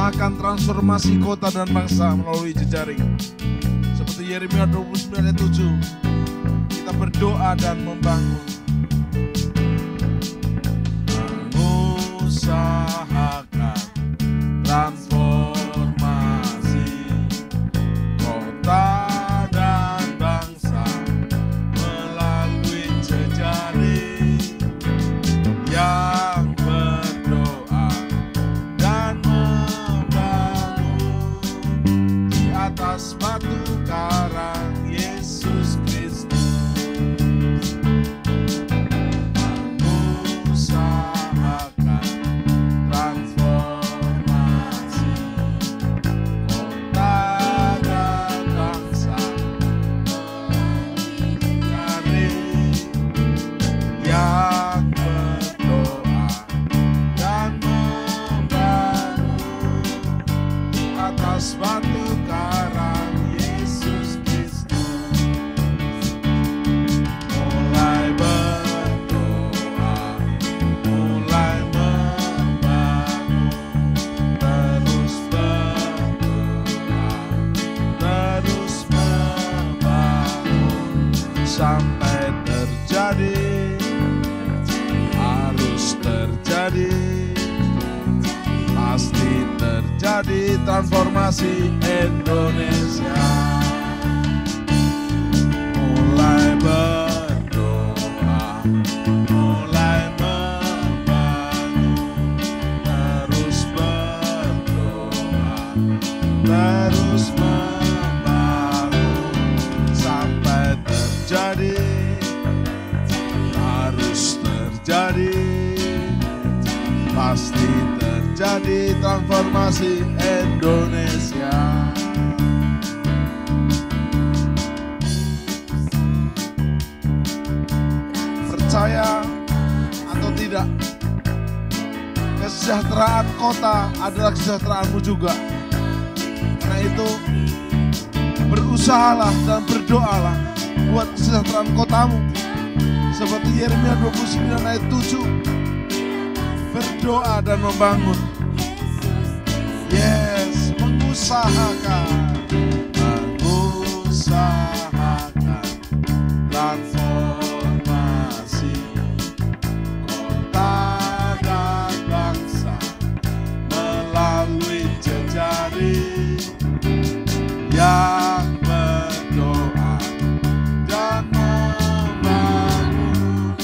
mengusahakan transformasi kota dan bangsa melalui jejaring. Seperti Yeremia 29 ayat 7, kita berdoa dan membangun. Mengusahakan transformasi kota dan bangsa melalui jejaring yang berdoa dan membangun di atas batu karang Yesus Kristus. Mengusahakan transformasi kota dan bangsa melalui jejaring yang berdoa dan membangun di atas batu karang Yesus Kristus. Mulai berdoa, mulai membangun, terus berdoa, terus membangun sampai terjadi, harus terjadi, pasti terjadi transformasi Indonesia. Mulai berdoa, mulai membangun, terus berdoa, terus membangun sampai terjadi, harus terjadi, pasti terjadi transformasi Indonesia. Percaya atau tidak, kesejahteraan kota adalah kesejahteraanmu juga. Karena itu berusahalah dan berdoalah buat kesejahteraan kotamu. Seperti Yeremia 29 ayat 7, berdoa dan membangun. Yes, mengusahakan transformasi kota dan bangsa melalui jejaring yang berdoa dan membangun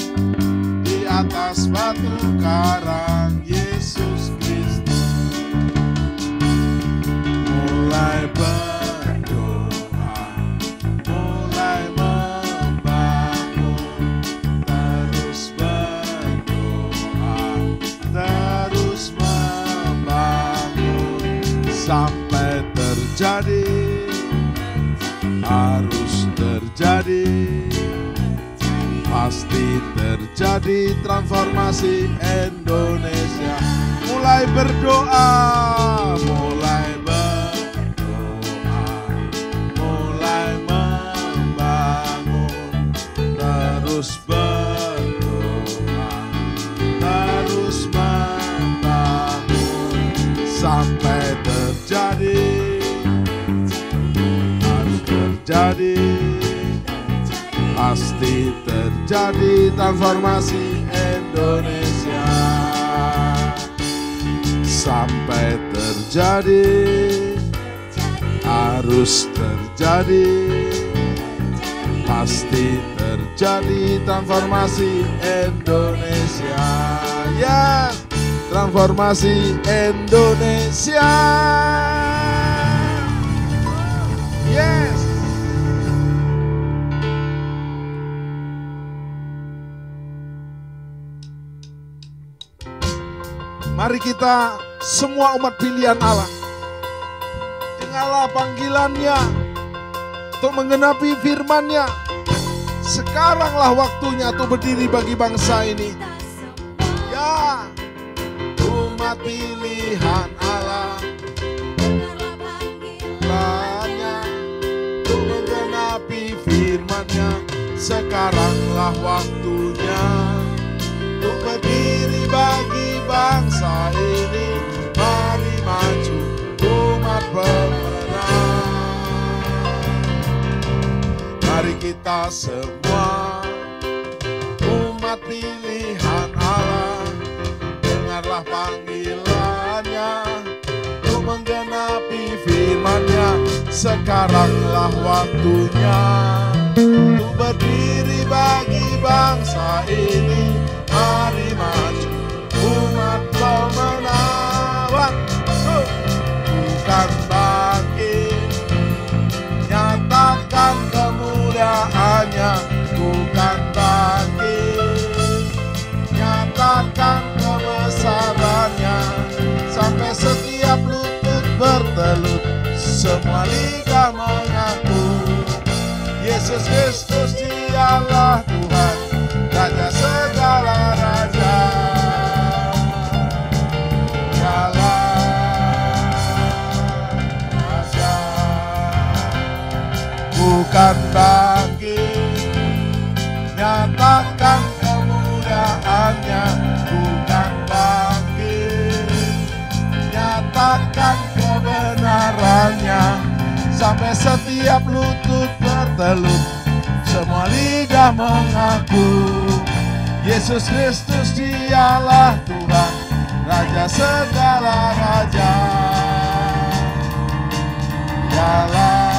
di atas batu karang Yesus Kristus. Mulai berdoa, mulai membangun, terus berdoa, terus membangun sampai terjadi, harus terjadi, pasti terjadi transformasi Indonesia. Mulai berdoa, mulai berdoa, mulai membangun, terus berdoa, terus membangun sampai terjadi, harus terjadi, pasti terjadi transformasi Indonesia. Sampai terjadi, harus terjadi, pasti terjadi transformasi Indonesia. Ya, transformasi Indonesia. Yes. Mari kita semua umat pilihan Allah, dengarlah panggilannya untuk menggenapi firman-Nya. Sekaranglah waktunya untuk berdiri bagi bangsa ini. Ya, umat pilihan Allah, dengarlah panggilannya untuk menggenapi firman-Nya. Sekaranglah waktunya untuk berdiri bagi bangsa ini. Mari maju kita semua, umat pilihan Allah, dengarlah panggilannya untuk menggenapi firman-Nya. Sekaranglah waktunya untuk berdiri bagi bangsa ini. Mari maju umat pemenang, bukan bangkit, nyatakan kemuliaannya. Bukan bangkit, nyatakan kebesarannya, sampai setiap lutut bertelut, semua lidah mengaku Yesus Kristus Dialah Tuhan, Raja segala raja. Dialah Raja, bukan bangkit, nyatakan kemuliaannya. Bukan bangkit, nyatakan kebenarannya, sampai setiap lutut bertelut, semua lidah mengaku Yesus Kristus Dialah Tuhan, Raja segala raja. Dialah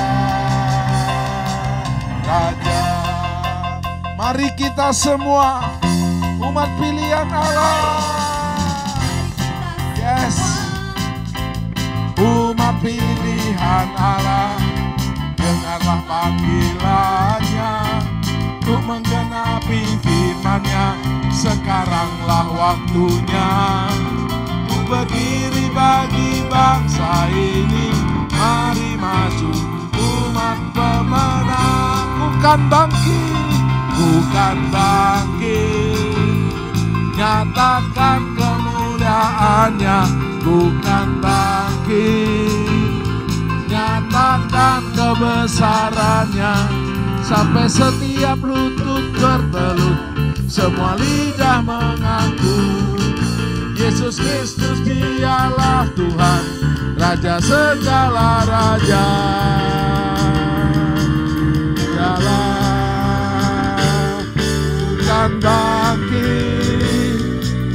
Raja. Mari kita semua umat pilihan Allah. Yes, umat pilihan Allah, dengarlah panggilannya untuk menggenapi firman-Nya. Sekaranglah waktunya untuk berdiri bagi bangsa ini. Mari maju umat pemenang, bukan bangkit, bukan bangkit, nyatakan kemuliaannya. Bukan bangkit, nyatakan kebesarannya, sampai setiap lutut bertelut, semua lidah mengaku Yesus Kristus Dialah Tuhan, Raja segala raja. Dialah bukan bangkit,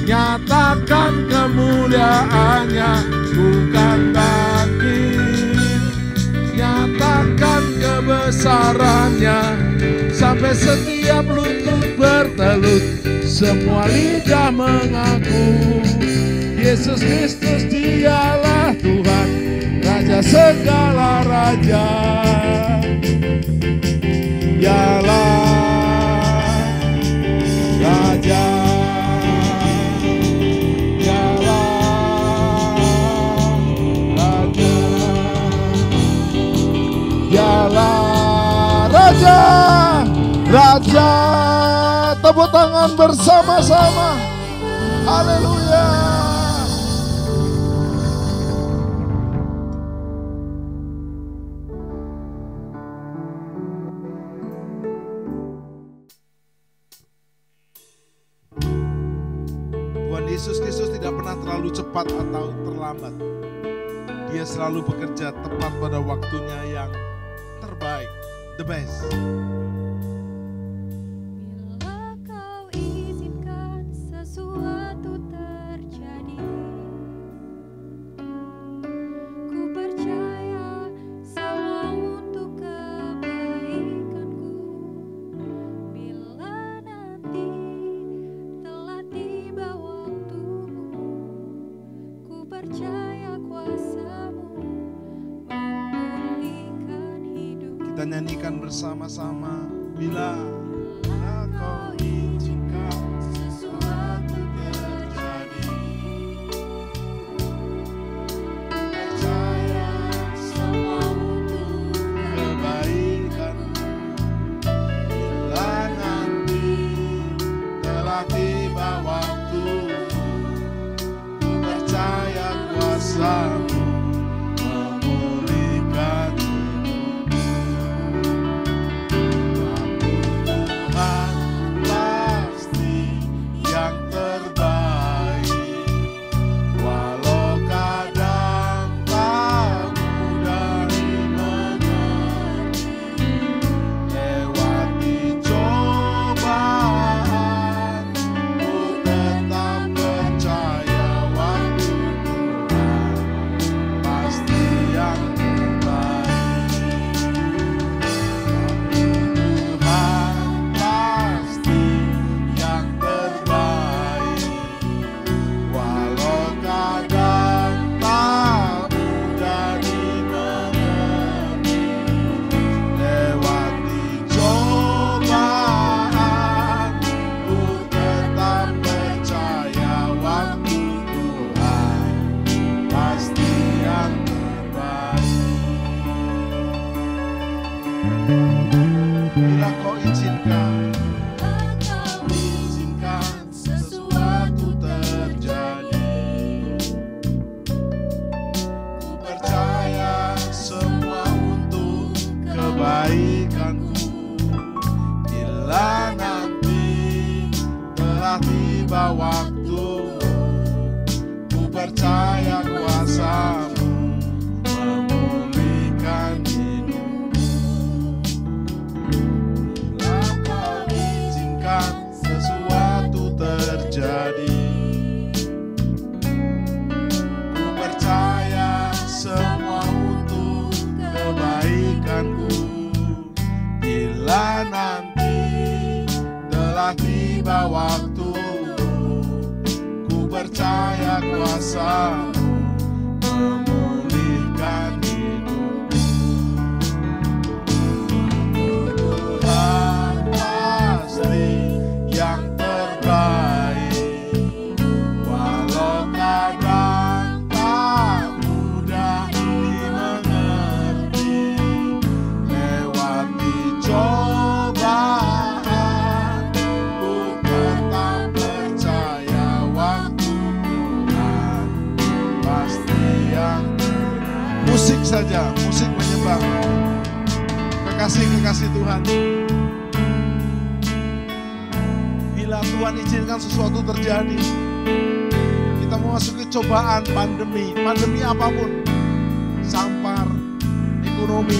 nyatakan kemuliaannya. Bukan bangkit, nyatakan kebesarannya, sampai setiap lutut bertelut, semua lidah mengaku Yesus Kristus Dialah Tuhan, Raja segala raja. Dialah Raja. Dialah Raja, Raja. Tepuk tangan bersama-sama. Haleluya. Tuhan Yesus Kristus tidak pernah terlalu cepat atau terlambat. Dia selalu bekerja tepat pada waktunya yang terbaik, the best. Bila kau izinkan sesuatu terjadi, ku percaya semua untuk kebaikanku. Bila nanti telah tiba waktumu, ku percaya kuasa-Mu memulihkan hidup. Kita nyanyikan bersama-sama. Bila kau izinkan sesuatu terjadi, percaya semua untuk kebaikan. Bila nanti telah tiba waktu, ku percaya kuasa-Mu memulihkan telah tiba waktumu. Ku percaya kuasa-Mu memulihkan hidupku. Bila Kau izinkan sesuatu terjadi, ku percaya semua untuk kebaikanku. Bila nanti telah tiba waktumu, ku percaya kuasa-Mu memulihkan hidupku. Tuhan pasti yang terbaik, walau kadang tak mudah dimengerti. Lewati cobaan, ku tetap percaya waktu Tuhan pasti yang terbaik. Musik saja, musik menyembah kekasih-kekasih Tuhan. Bila Tuhan izinkan sesuatu terjadi, kita memasuki cobaan, pandemi apapun, sampar, ekonomi,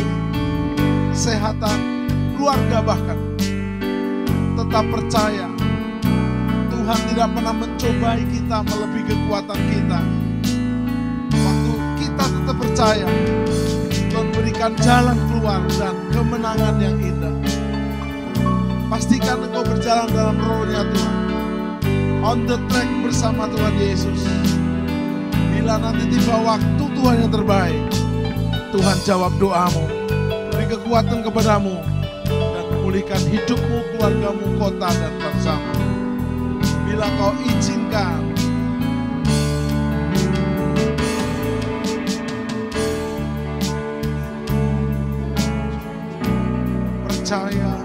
kesehatan, keluarga bahkan, tetap percaya Tuhan tidak pernah mencobai kita melebihi kekuatan kita. Waktu kita tetap percaya, Tuhan berikan jalan keluar dan kemenangan yang indah. Pastikan engkau berjalan dalam rohnya Tuhan, on the track bersama Tuhan Yesus. Bila nanti tiba waktu Tuhan yang terbaik, Tuhan jawab doamu, beri kekuatan kepadamu, dan memulihkan hidupmu, keluargamu, kota, dan bangsamu. Bila Kau izinkan, percaya.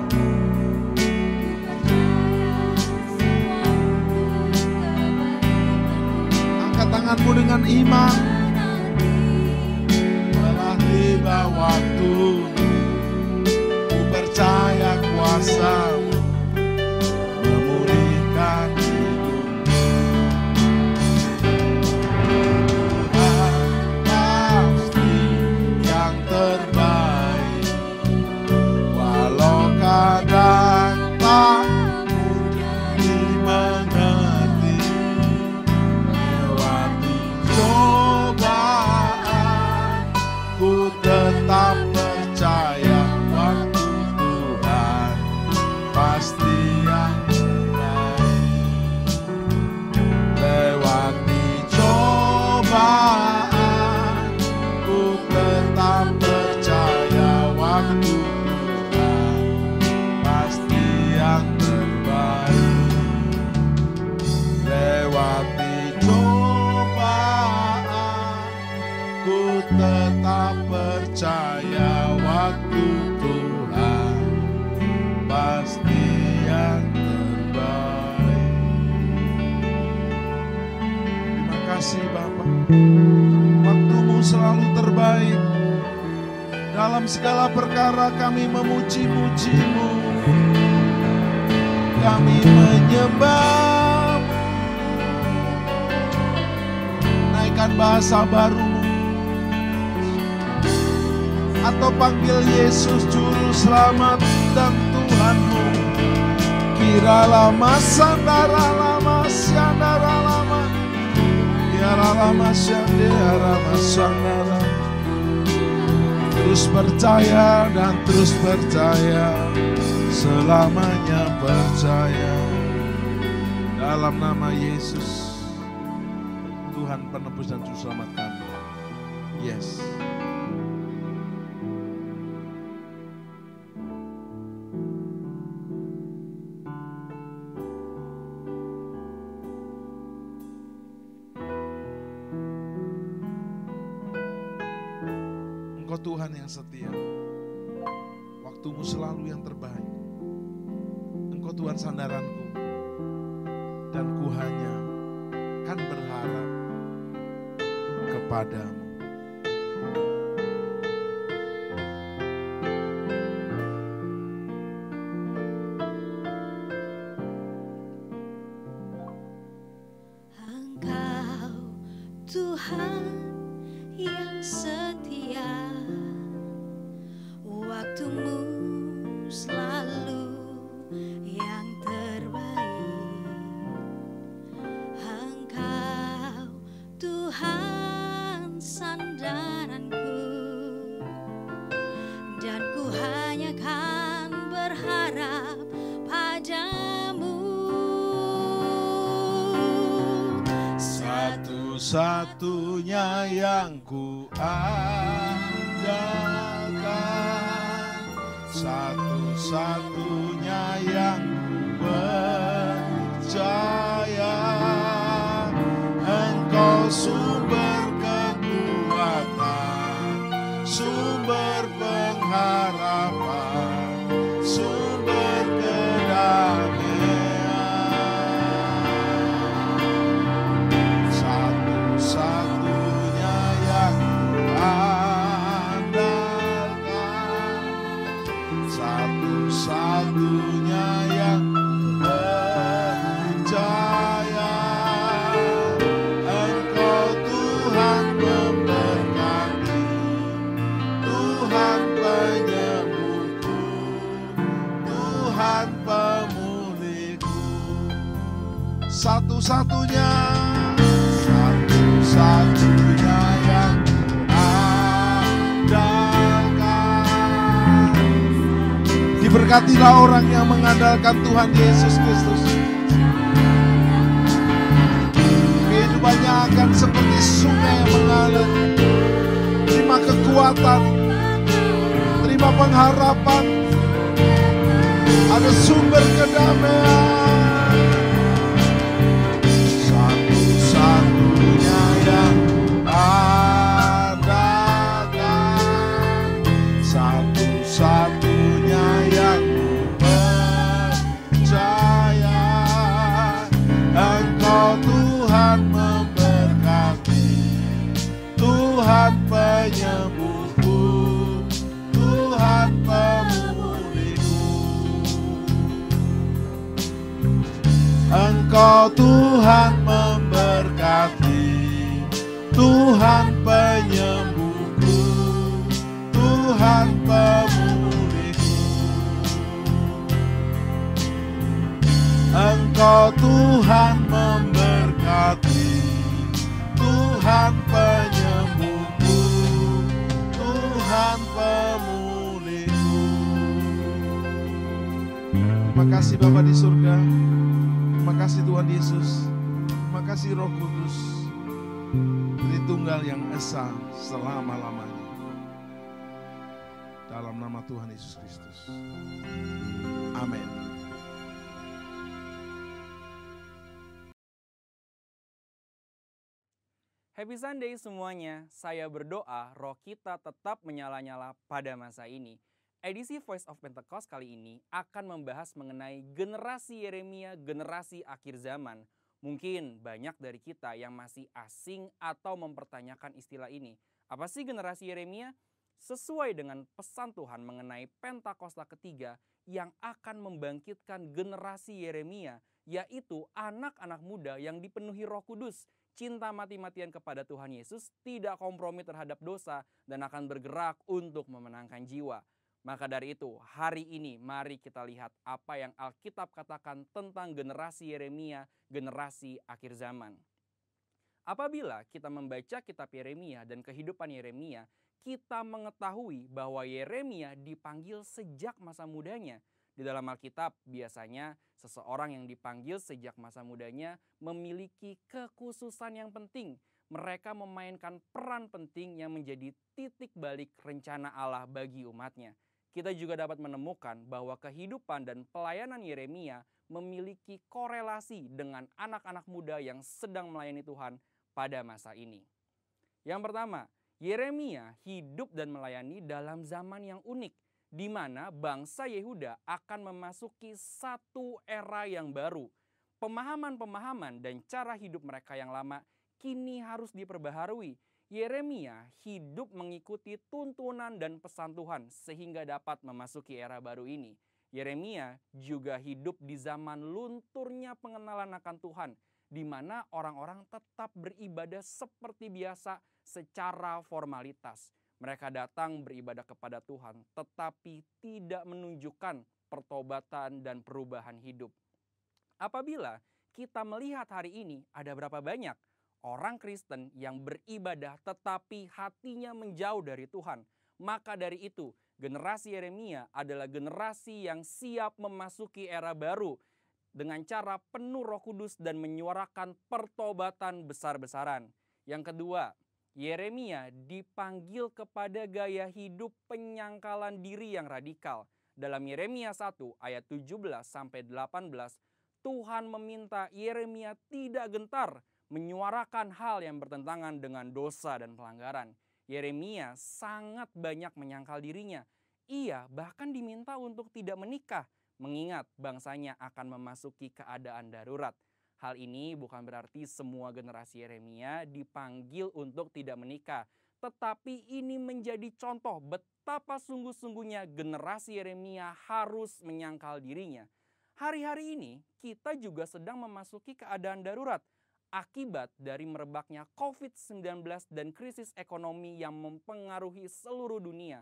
Angkat tanganmu dengan iman. Telah tiba waktu, ku percaya kuasa-Mu memulihkan hidupku. Tuhan pasti yang terbaik, walau kadang tak dimengerti. Lewati cobaan, ku tetap percaya waktu Tuhan pasti yang terbaik. Lewati cobaan, ku tetap percaya waktu Tuhan pasti yang terbaik. Lewati cobaan, ku tetap percaya waktu Tuhan pasti yang terbaik. Terima kasih Bapa, waktu-Mu selalu terbaik. Dalam segala perkara kami memuji-muji-Mu, kami menyembah, naikkan bahasa baru-Mu, atau panggil Yesus Juru Selamat dan Tuhanmu. Kira lama sandara lama syandara lama, kira lama syandara sandara. Terus percaya dan terus percaya, selamanya percaya. Dalam nama Yesus, Tuhan penebus dan juru selamat kami. Yes. Engkau Tuhan yang setia, waktu-Mu selalu yang terbaik. Engkau Tuhan sandaranku, dan ku hanya kan berharap kepadamu. Tuhan yang setia, waktumu selalu yang terbaik. Engkau Tuhan sandaranku, dan ku hanya kan berharap padamu. Satu-satunya yang ku andalkan, satu-satunya yang ku percaya, Engkau sumber kekuatan, sumber pengharapan, sumber kedamaian. Satu-satunya yang ku andalkan, satu-satunya yang ku percaya, Engkau Tuhan memberkati, Tuhan penyembuhku, Tuhan pemulihku. Satu-satunya yang andalkan. Diberkatilah orang yang mengandalkan Tuhan Yesus Kristus. Kehidupannya akan seperti sungai yang mengalir. Terima kekuatan, terima pengharapan, ada sumber kedamaian. Satu-satunya yang andalkan, satu-satunya yang percaya, Engkau Tuhan memberkati, Tuhan penyembuhku, Tuhan pemulihku. Engkau Tuhan memberkati, Tuhan penyembuhku, Tuhan pemulihku. Engkau Tuhan memberkati, Tuhan penyembuhku, Tuhan pemulihku. Terima kasih Bapa di surga. Terima kasih Tuhan Yesus. Terima kasih Roh Kudus, Tritunggal yang esa selama-lamanya. Dalam nama Tuhan Yesus Kristus. Amin. Happy Sunday semuanya. Saya berdoa roh kita tetap menyala-nyala pada masa ini. Edisi Voice of Pentecost kali ini akan membahas mengenai generasi Yeremia, generasi akhir zaman. Mungkin banyak dari kita yang masih asing atau mempertanyakan istilah ini. Apa sih generasi Yeremia? Sesuai dengan pesan Tuhan mengenai Pentakosta ketiga yang akan membangkitkan generasi Yeremia, yaitu anak-anak muda yang dipenuhi Roh Kudus, cinta mati-matian kepada Tuhan Yesus, tidak kompromi terhadap dosa, dan akan bergerak untuk memenangkan jiwa. Maka dari itu, hari ini mari kita lihat apa yang Alkitab katakan tentang generasi Yeremia, generasi akhir zaman. Apabila kita membaca kitab Yeremia dan kehidupan Yeremia, kita mengetahui bahwa Yeremia dipanggil sejak masa mudanya. Di dalam Alkitab biasanya seseorang yang dipanggil sejak masa mudanya memiliki kekhususan yang penting. Mereka memainkan peran penting yang menjadi titik balik rencana Allah bagi umatnya. Kita juga dapat menemukan bahwa kehidupan dan pelayanan Yeremia memiliki korelasi dengan anak-anak muda yang sedang melayani Tuhan pada masa ini. Yang pertama, Yeremia hidup dan melayani dalam zaman yang unik, di mana bangsa Yehuda akan memasuki satu era yang baru. Pemahaman-pemahaman dan cara hidup mereka yang lama kini harus diperbaharui. Yeremia hidup mengikuti tuntunan dan pesan Tuhan sehingga dapat memasuki era baru ini. Yeremia juga hidup di zaman lunturnya pengenalan akan Tuhan, di mana orang-orang tetap beribadah seperti biasa secara formalitas. Mereka datang beribadah kepada Tuhan, tetapi tidak menunjukkan pertobatan dan perubahan hidup. Apabila kita melihat hari ini, ada berapa banyak orang Kristen yang beribadah tetapi hatinya menjauh dari Tuhan. Maka dari itu, generasi Yeremia adalah generasi yang siap memasuki era baru dengan cara penuh Roh Kudus dan menyuarakan pertobatan besar-besaran. Yang kedua, Yeremia dipanggil kepada gaya hidup penyangkalan diri yang radikal. Dalam Yeremia 1 ayat 17-18, Tuhan meminta Yeremia tidak gentar menyuarakan hal yang bertentangan dengan dosa dan pelanggaran. Yeremia sangat banyak menyangkal dirinya. Ia bahkan diminta untuk tidak menikah, mengingat bangsanya akan memasuki keadaan darurat. Hal ini bukan berarti semua generasi Yeremia dipanggil untuk tidak menikah, tetapi ini menjadi contoh betapa sungguh-sungguhnya generasi Yeremia harus menyangkal dirinya. Hari-hari ini kita juga sedang memasuki keadaan darurat akibat dari merebaknya COVID-19 dan krisis ekonomi yang mempengaruhi seluruh dunia.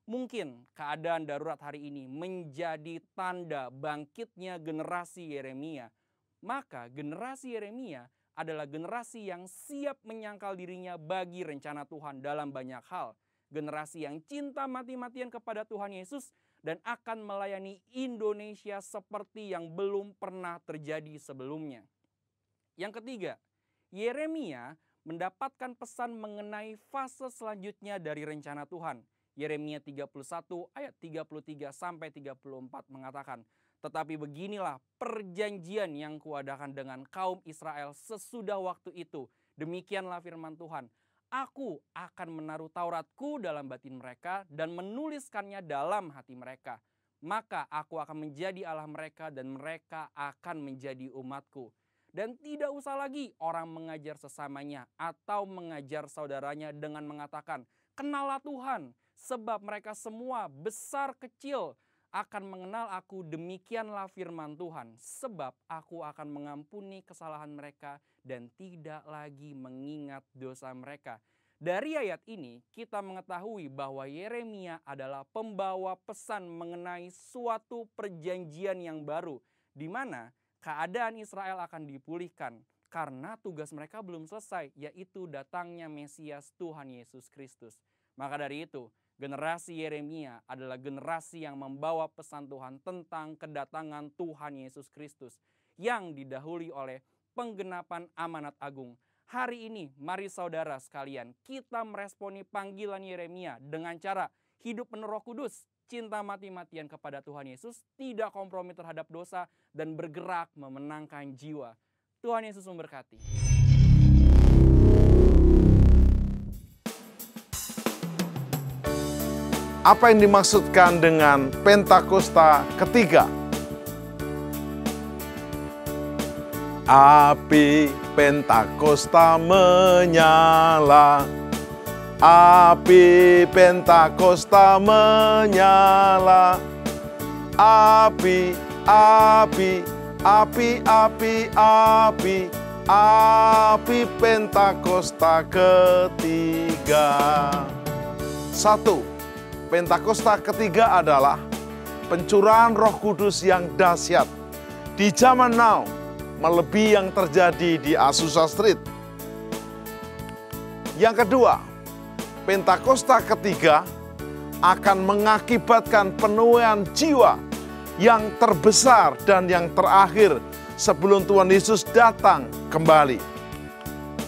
Mungkin keadaan darurat hari ini menjadi tanda bangkitnya generasi Yeremia. Maka generasi Yeremia adalah generasi yang siap menyangkal dirinya bagi rencana Tuhan dalam banyak hal. Generasi yang cinta mati-matian kepada Tuhan Yesus dan akan melayani Indonesia seperti yang belum pernah terjadi sebelumnya. Yang ketiga, Yeremia mendapatkan pesan mengenai fase selanjutnya dari rencana Tuhan. Yeremia 31 ayat 33-34 mengatakan, "Tetapi beginilah perjanjian yang kuadakan dengan kaum Israel sesudah waktu itu. Demikianlah firman Tuhan. Aku akan menaruh Tauratku dalam batin mereka dan menuliskannya dalam hati mereka. Maka aku akan menjadi Allah mereka dan mereka akan menjadi umatku. Dan tidak usah lagi orang mengajar sesamanya atau mengajar saudaranya dengan mengatakan, 'Kenallah Tuhan,' sebab mereka semua besar kecil akan mengenal aku. Demikianlah firman Tuhan, sebab aku akan mengampuni kesalahan mereka dan tidak lagi mengingat dosa mereka." Dari ayat ini kita mengetahui bahwa Yeremia adalah pembawa pesan mengenai suatu perjanjian yang baru, di mana keadaan Israel akan dipulihkan karena tugas mereka belum selesai, yaitu datangnya Mesias Tuhan Yesus Kristus. Maka dari itu, generasi Yeremia adalah generasi yang membawa pesan Tuhan tentang kedatangan Tuhan Yesus Kristus yang didahului oleh penggenapan amanat agung. Hari ini, mari saudara sekalian, kita meresponi panggilan Yeremia dengan cara hidup penuh Roh Kudus, cinta mati-matian kepada Tuhan Yesus, tidak kompromi terhadap dosa, dan bergerak memenangkan jiwa. Tuhan Yesus memberkati. Apa yang dimaksudkan dengan Pentakosta ketiga? Api Pentakosta menyala, api Pentakosta menyala, api, api, api, api, api, api Pentakosta ketiga. 1. Pentakosta ketiga adalah pencurahan Roh Kudus yang dahsyat di zaman now, melebihi yang terjadi di Azusa Street. Yang kedua, Pentakosta ketiga akan mengakibatkan penuaian jiwa yang terbesar dan yang terakhir sebelum Tuhan Yesus datang kembali.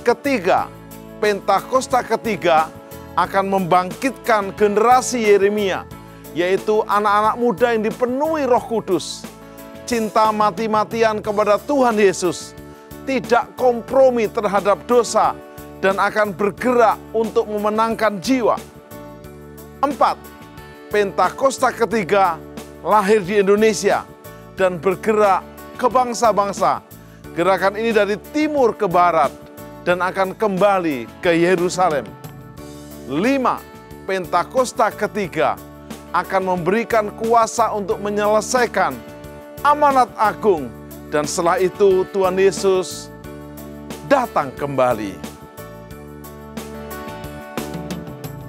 Ketiga, Pentakosta ketiga akan membangkitkan generasi Yeremia, yaitu anak-anak muda yang dipenuhi Roh Kudus, cinta mati-matian kepada Tuhan Yesus, tidak kompromi terhadap dosa, dan akan bergerak untuk memenangkan jiwa. 4. Pentakosta ketiga lahir di Indonesia dan bergerak ke bangsa-bangsa. Gerakan ini dari timur ke barat dan akan kembali ke Yerusalem. 5. Pentakosta ketiga akan memberikan kuasa untuk menyelesaikan amanat agung. Dan setelah itu Tuhan Yesus datang kembali.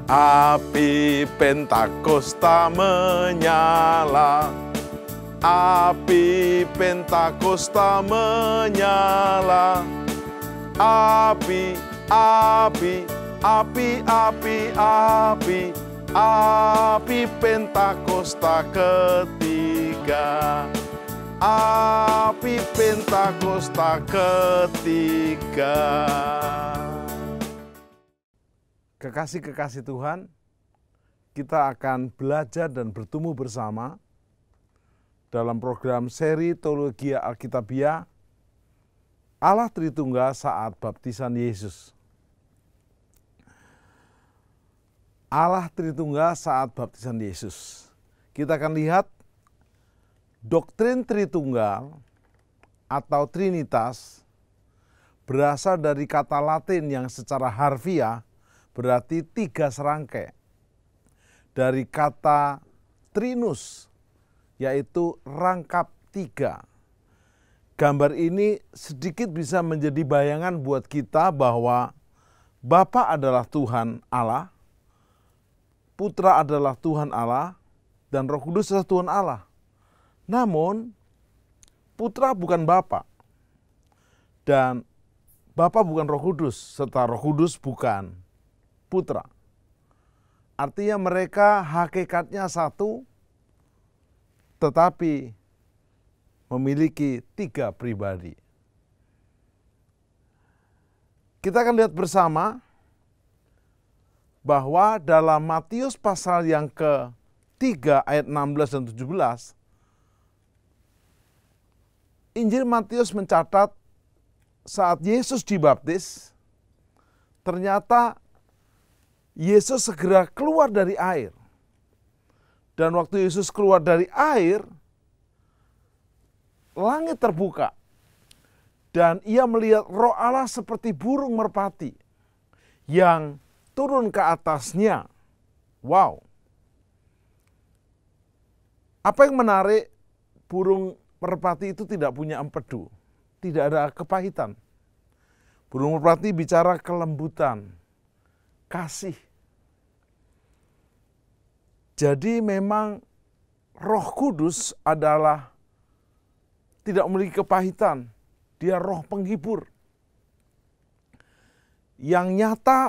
Api Pentakosta menyala, api Pentakosta menyala, api, api, api, api, api, api Pentakosta ketiga. Api Pentakosta ketiga. Kekasih-kekasih Tuhan, kita akan belajar dan bertumbuh bersama dalam program seri Teologia Alkitabiah Allah Tritunggal saat baptisan Yesus. Allah Tritunggal saat baptisan Yesus. Kita akan lihat doktrin Tritunggal atau Trinitas berasal dari kata Latin yang secara harfiah berarti tiga serangkai. Dari kata trinus, yaitu rangkap tiga. Gambar ini sedikit bisa menjadi bayangan buat kita bahwa Bapa adalah Tuhan Allah, Putra adalah Tuhan Allah, dan Roh Kudus adalah Tuhan Allah. Namun, Putra bukan Bapa, dan Bapa bukan Roh Kudus, serta Roh Kudus bukan Putra. Artinya mereka hakikatnya satu, tetapi memiliki tiga pribadi. Kita akan lihat bersama bahwa dalam Matius pasal yang ke-3 ayat 16 dan 17, Injil Matius mencatat saat Yesus dibaptis, ternyata Yesus segera keluar dari air. Dan waktu Yesus keluar dari air, langit terbuka. Dan ia melihat Roh Allah seperti burung merpati yang turun ke atasnya. Wow. Apa yang menarik? Burung merpati itu tidak punya empedu, tidak ada kepahitan. Burung merpati bicara kelembutan, kasih. Jadi memang Roh Kudus adalah tidak memiliki kepahitan, dia roh penghibur. Yang nyata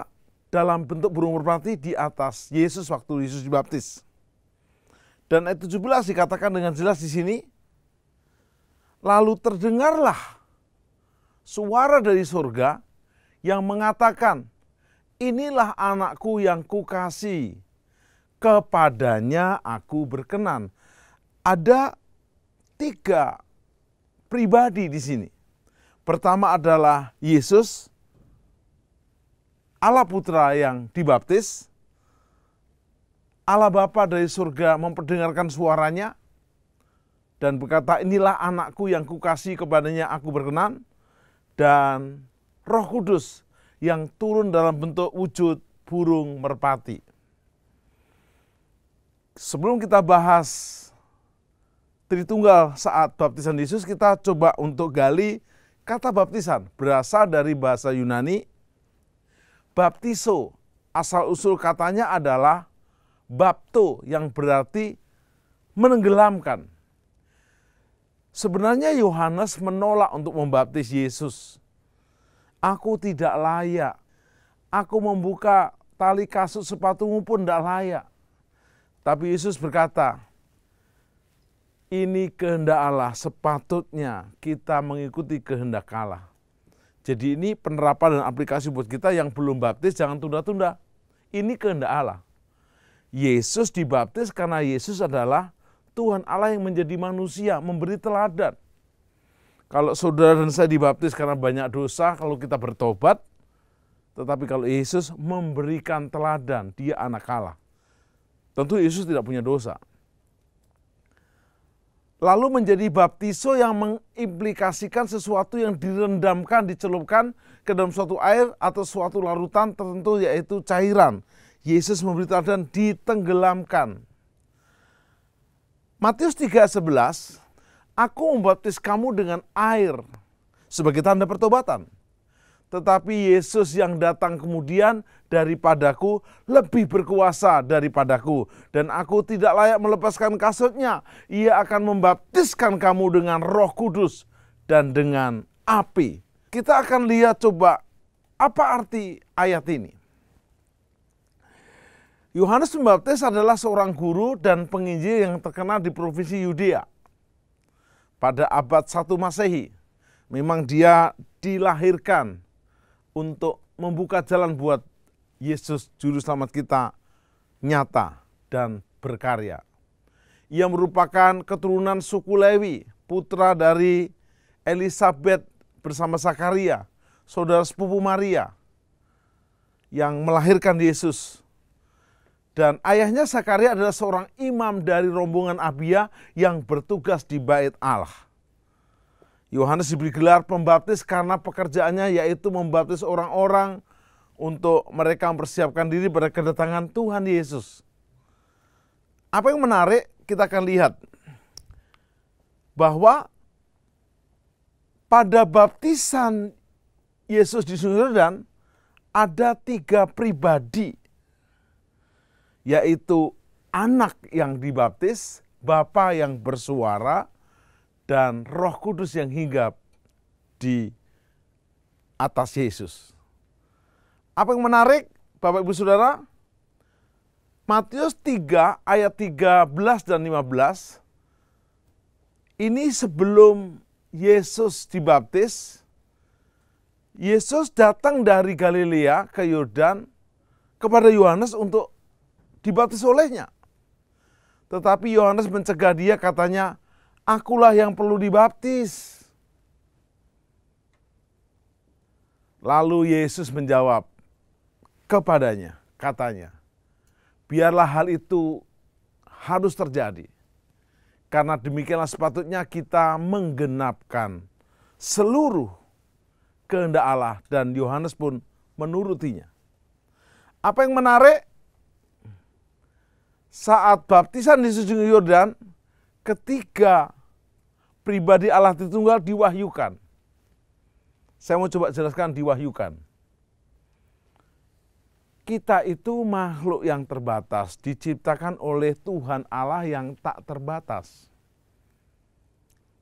dalam bentuk burung merpati di atas Yesus waktu Yesus dibaptis. Dan ayat 17 dikatakan dengan jelas di sini, lalu terdengarlah suara dari surga yang mengatakan, inilah anakku yang kukasihi, kepadanya aku berkenan. Ada tiga pribadi di sini. Pertama adalah Yesus, Allah Putra yang dibaptis, Allah Bapa dari surga memperdengarkan suaranya, dan berkata, inilah anakku yang kukasihi, kepadanya aku berkenan. Dan Roh Kudus yang turun dalam bentuk wujud burung merpati. Sebelum kita bahas Tritunggal saat baptisan Yesus, kita coba untuk gali kata baptisan. Berasal dari bahasa Yunani, baptiso. Asal-usul katanya adalah bapto, yang berarti menenggelamkan. Sebenarnya Yohanes menolak untuk membaptis Yesus. Aku tidak layak. Aku membuka tali kasut sepatumu pun tidak layak. Tapi Yesus berkata, ini kehendak Allah, sepatutnya kita mengikuti kehendak Allah. Jadi ini penerapan dan aplikasi buat kita yang belum baptis, jangan tunda-tunda. Ini kehendak Allah. Yesus dibaptis karena Yesus adalah Tuhan Allah yang menjadi manusia, memberi teladan. Kalau saudara dan saya dibaptis karena banyak dosa, kalau kita bertobat, tetapi kalau Yesus memberikan teladan, dia anak Allah. Tentu Yesus tidak punya dosa. Lalu menjadi baptiso yang mengimplikasikan sesuatu yang direndamkan, dicelupkan ke dalam suatu air atau suatu larutan tertentu, yaitu cairan. Yesus memberi teladan ditenggelamkan. Matius 3:11, aku membaptis kamu dengan air sebagai tanda pertobatan. Tetapi Yesus yang datang kemudian daripadaku lebih berkuasa daripadaku. Dan aku tidak layak melepaskan kasutnya. Ia akan membaptiskan kamu dengan Roh Kudus dan dengan api. Kita akan lihat coba apa arti ayat ini. Yohanes Pembaptis adalah seorang guru dan penginjil yang terkenal di provinsi Yudea pada abad 1 Masehi. Memang dia dilahirkan untuk membuka jalan buat Yesus Juru Selamat kita nyata dan berkarya. Ia merupakan keturunan suku Lewi, putra dari Elisabet bersama Zakaria, saudara sepupu Maria yang melahirkan Yesus. Dan ayahnya Zakaria adalah seorang imam dari rombongan Abia yang bertugas di Bait Allah. Yohanes diberi gelar pembaptis karena pekerjaannya yaitu membaptis orang-orang untuk mereka mempersiapkan diri pada kedatangan Tuhan Yesus. Apa yang menarik, kita akan lihat bahwa pada baptisan Yesus di Sungai Yordan ada 3 pribadi, yaitu anak yang dibaptis, Bapa yang bersuara, dan Roh Kudus yang hinggap di atas Yesus. Apa yang menarik, Bapak Ibu Saudara? Matius 3 ayat 13 dan 15, ini sebelum Yesus dibaptis, Yesus datang dari Galilea ke Yordan kepada Yohanes untuk dibaptis olehnya. Tetapi Yohanes mencegah dia, katanya, akulah yang perlu dibaptis. Lalu Yesus menjawab kepadanya, katanya, biarlah hal itu harus terjadi. Karena demikianlah sepatutnya kita menggenapkan seluruh kehendak Allah, dan Yohanes pun menurutinya. Apa yang menarik? Saat baptisan di Sungai Yordan, ketiga pribadi Allah Tritunggal diwahyukan. Saya mau coba jelaskan diwahyukan. Kita itu makhluk yang terbatas, diciptakan oleh Tuhan Allah yang tak terbatas.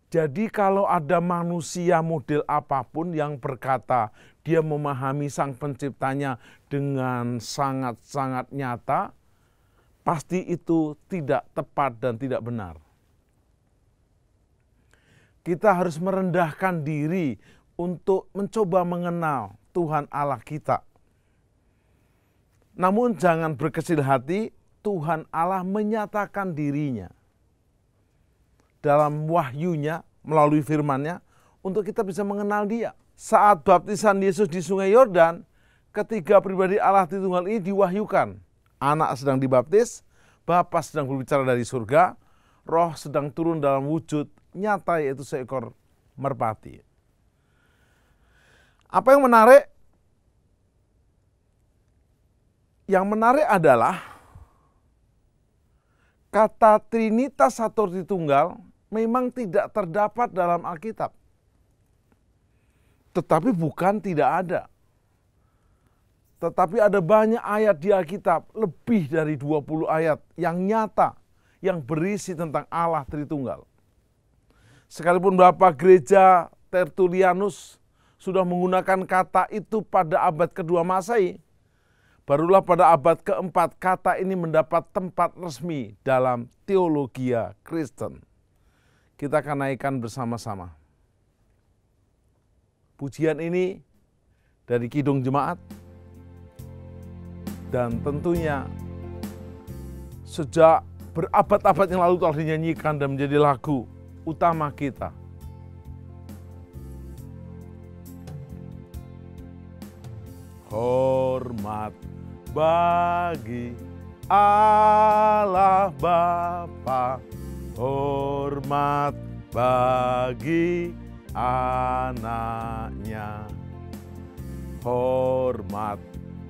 Jadi kalau ada manusia model apapun yang berkata dia memahami Sang Penciptanya dengan sangat-sangat nyata, pasti itu tidak tepat dan tidak benar. Kita harus merendahkan diri untuk mencoba mengenal Tuhan Allah kita. Namun jangan berkecil hati, Tuhan Allah menyatakan dirinya dalam wahyunya melalui firman-Nya untuk kita bisa mengenal Dia. Saat baptisan Yesus di Sungai Yordan, ketiga pribadi Allah Tritunggal ini diwahyukan. Anak sedang dibaptis, Bapa sedang berbicara dari surga, Roh sedang turun dalam wujud nyata yaitu seekor merpati. Apa yang menarik? Yang menarik adalah kata Trinitas atau Tritunggal memang tidak terdapat dalam Alkitab. Tetapi bukan tidak ada. Tetapi ada banyak ayat di Alkitab, lebih dari 20 ayat yang nyata, yang berisi tentang Allah Tritunggal. Sekalipun Bapak Gereja Tertullianus sudah menggunakan kata itu pada abad kedua Masehi, barulah pada abad keempat kata ini mendapat tempat resmi dalam teologia Kristen. Kita akan naikkan bersama-sama. Pujian ini dari Kidung Jemaat, dan tentunya sejak berabad-abad yang lalu telah dinyanyikan dan menjadi lagu utama kita. Hormat bagi Allah Bapa, hormat bagi anaknya, hormat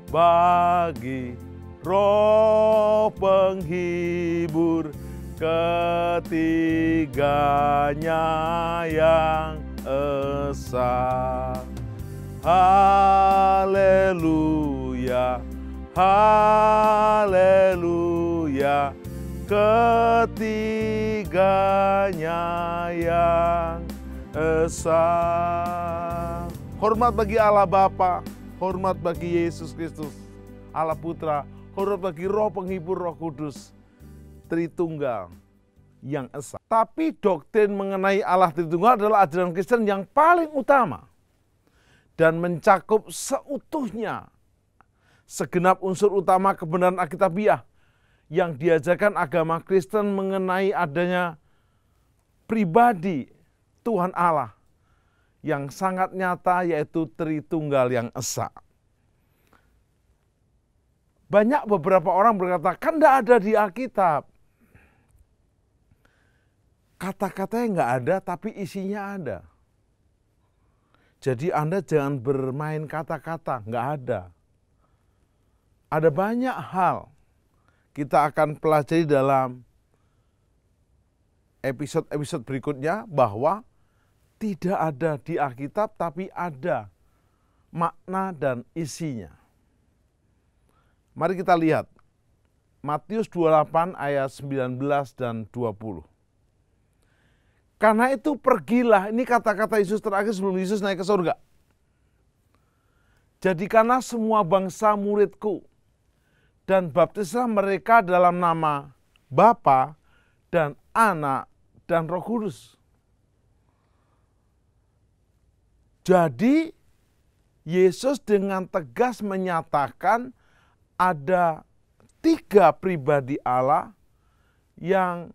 bagi Roh penghibur ketiganya yang esa. Haleluya, haleluya, ketiganya yang esa. Hormat bagi Allah Bapa, hormat bagi Yesus Kristus, Allah Putra, hormat bagi Roh Penghibur, Roh Kudus, Tritunggal yang esa. Tapi doktrin mengenai Allah Tritunggal adalah ajaran Kristen yang paling utama dan mencakup seutuhnya segenap unsur utama kebenaran Alkitabiah yang diajarkan agama Kristen mengenai adanya pribadi Tuhan Allah yang sangat nyata, yaitu Tritunggal yang esa. Banyak beberapa orang berkata, kan tidak ada di Alkitab. Kata-katanya nggak ada, tapi isinya ada. Jadi Anda jangan bermain kata-kata, nggak ada. Ada banyak hal kita akan pelajari dalam episode-episode berikutnya bahwa tidak ada di Alkitab, tapi ada makna dan isinya. Mari kita lihat Matius 28 ayat 19 dan 20. Karena itu pergilah, ini kata-kata Yesus terakhir sebelum Yesus naik ke surga. Jadikanlah semua bangsa muridku dan baptislah mereka dalam nama Bapa dan Anak dan Roh Kudus. Jadi Yesus dengan tegas menyatakan ada 3 pribadi Allah yang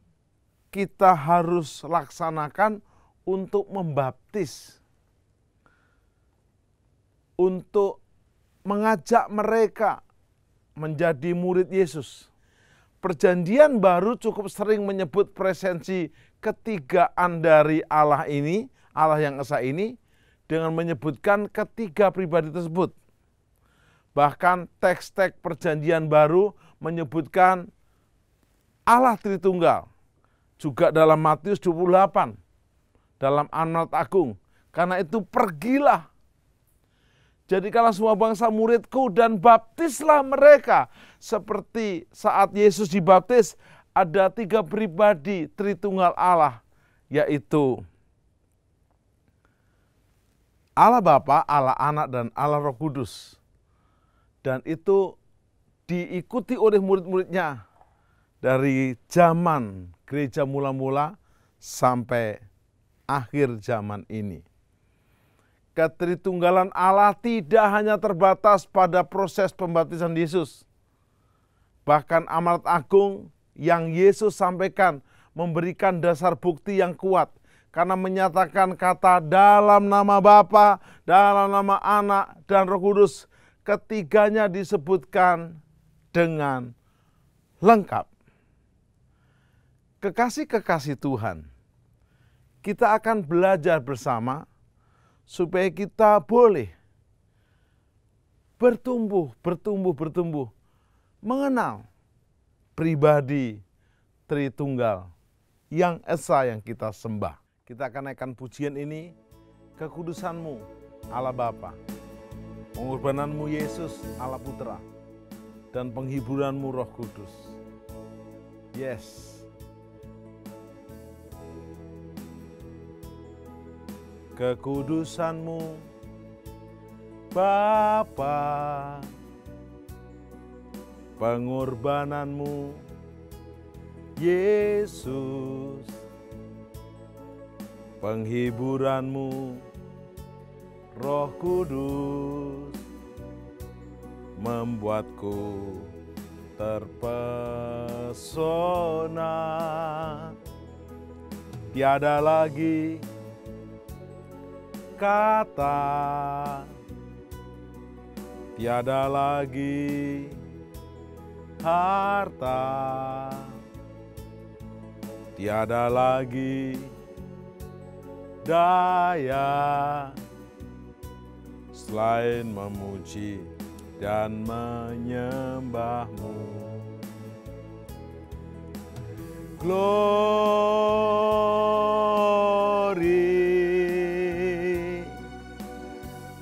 kita harus laksanakan untuk membaptis, untuk mengajak mereka menjadi murid Yesus. Perjanjian Baru cukup sering menyebut presensi ketigaan dari Allah ini, Allah yang esa ini, dengan menyebutkan ketiga pribadi tersebut. Bahkan teks-teks Perjanjian Baru menyebutkan Allah Tritunggal. Juga dalam Matius 28, dalam Amanat Agung. Karena itu pergilah. Jadikanlah semua bangsa muridku dan baptislah mereka. Seperti saat Yesus dibaptis, ada 3 pribadi Tritunggal Allah, yaitu Allah Bapa, Allah Anak, dan Allah Roh Kudus. Dan itu diikuti oleh murid-muridnya dari zaman gereja mula-mula sampai akhir zaman ini. Ketritunggalan Allah tidak hanya terbatas pada proses pembaptisan Yesus. Bahkan Amanat Agung yang Yesus sampaikan memberikan dasar bukti yang kuat. Karena menyatakan kata dalam nama Bapa, dalam nama Anak, dan Roh Kudus. Ketiganya disebutkan dengan lengkap. Kekasih-kekasih Tuhan, kita akan belajar bersama supaya kita boleh bertumbuh, mengenal pribadi Tritunggal yang esa yang kita sembah. Kita akan naikkan pujian ini, kekudusan-Mu Allah Bapa, pengorbananmu Yesus Allah Putra, dan penghiburanmu Roh Kudus. Yes. Kekudusanmu Bapa, pengorbananmu Yesus, penghiburanmu Roh Kudus, membuatku terpesona. Tiada lagi kata, tiada lagi harta, tiada lagi daya selain memuji dan menyembah-Mu. Glory,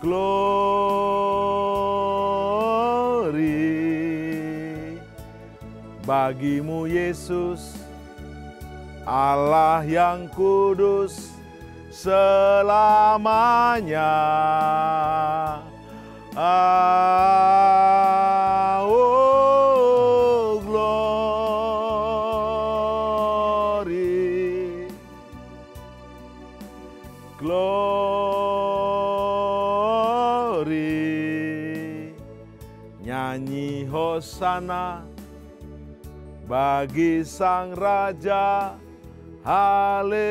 glory bagimu Yesus, Allah yang kudus selamanya. Oh, glory, glory. Nyanyi hosana bagi Sang Raja. Haleluya.